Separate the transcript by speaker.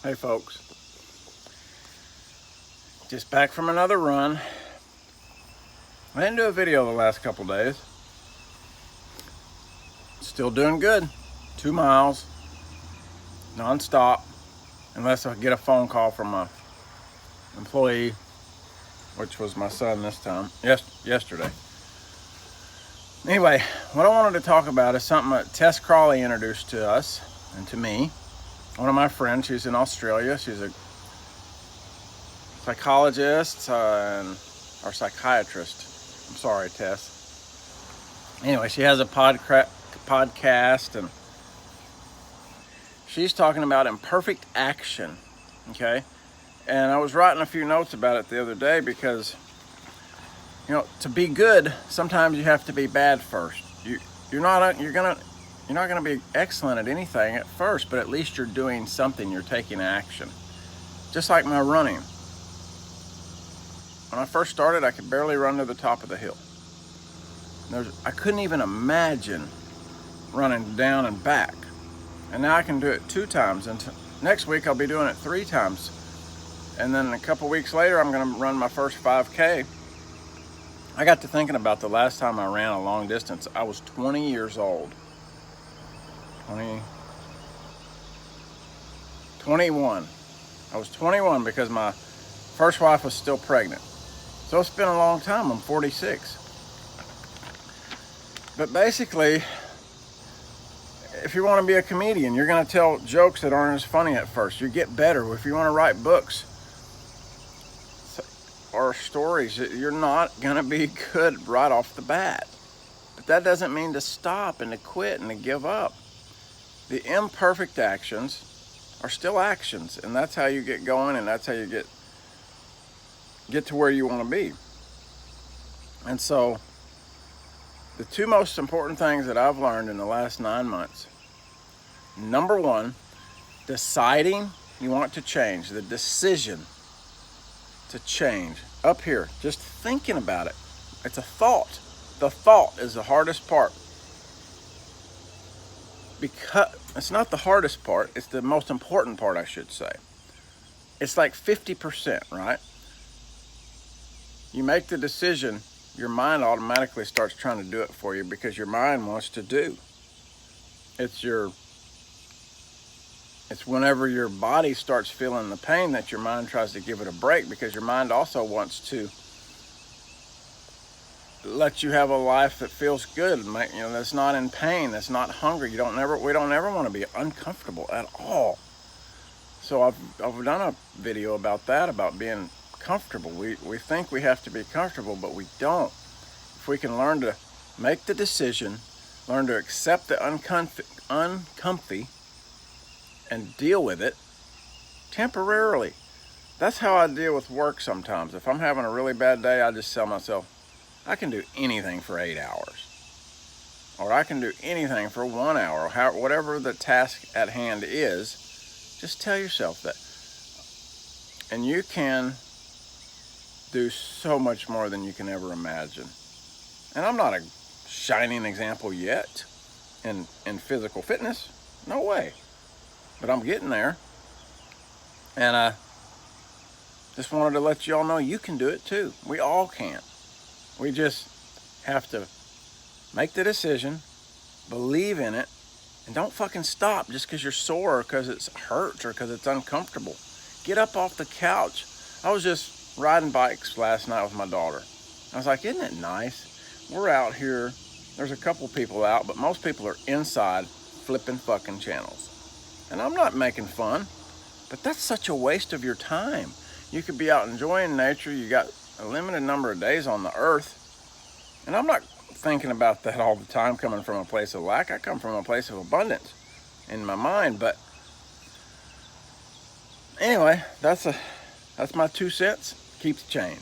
Speaker 1: Hey folks, just back from another run. I didn't do a video the last couple days. Still doing good. 2 miles, non-stop, unless I get a phone call from a employee, which was my son this time, yesterday. Anyway, what I wanted to talk about is something that Tess Crawley introduced to us and to me. One of my friends, she's in Australia. She's a psychologist or psychiatrist. I'm sorry, Tess. Anyway, she has a podcast, and she's talking about imperfect action, okay? And I was writing a few notes about it the other day because, you know, to be good, sometimes you have to be bad first. You're not gonna be excellent at anything at first, but at least you're doing something. You're taking action. Just like my running. When I first started, I could barely run to the top of the hill. I couldn't even imagine running down and back. And now I can do it 2 times. And next week I'll be doing it 3 times. And then a couple weeks later, I'm gonna run my first 5K. I got to thinking about the last time I ran a long distance. I was 20 years old. 21. I was 21 because my first wife was still pregnant. So it's been a long time. I'm 46. But basically, if you want to be a comedian, you're going to tell jokes that aren't as funny at first. You get better. If you want to write books or stories, you're not going to be good right off the bat. But that doesn't mean to stop and to quit and to give up. The imperfect actions are still actions, and that's how you get going, and that's how you get to where you want to be. And so the 2 most important things that I've learned in the last 9 months: number 1, deciding you want to change, the decision to change. Up here, just thinking about it. It's a thought. The thought is the hardest part. Because it's not the hardest part, it's the most important part, I should say. It's like 50%, right? You make the decision, your mind automatically starts trying to do it for you because your mind wants to do. It's whenever your body starts feeling the pain that your mind tries to give it a break, because your mind also wants to let you have a life that feels good, you know, that's not in pain, that's not hungry. We don't ever want to be uncomfortable at all. So I've done a video about that, about being comfortable. We think we have to be comfortable, but we don't. If we can learn to make the decision, learn to accept the uncomfy and deal with it temporarily. That's how I deal with work sometimes. If I'm having a really bad day, I just tell myself, I can do anything for 8 hours. Or I can do anything for 1 hour. Whatever the task at hand is, just tell yourself that. And you can do so much more than you can ever imagine. And I'm not a shining example yet in physical fitness. No way. But I'm getting there. And I just wanted to let you all know you can do it too. We all can. We just have to make the decision, believe in it, and don't fucking stop just because you're sore or because it hurts or because it's uncomfortable. Get up off the couch. I was just riding bikes last night with my daughter. I was like, isn't it nice? We're out here. There's a couple people out, but most people are inside flipping fucking channels. And I'm not making fun, but that's such a waste of your time. You could be out enjoying nature. You got a limited number of days on the earth. And I'm not thinking about that all the time coming from a place of lack. I come from a place of abundance in my mind. But anyway, that's my 2 cents. Keep the change.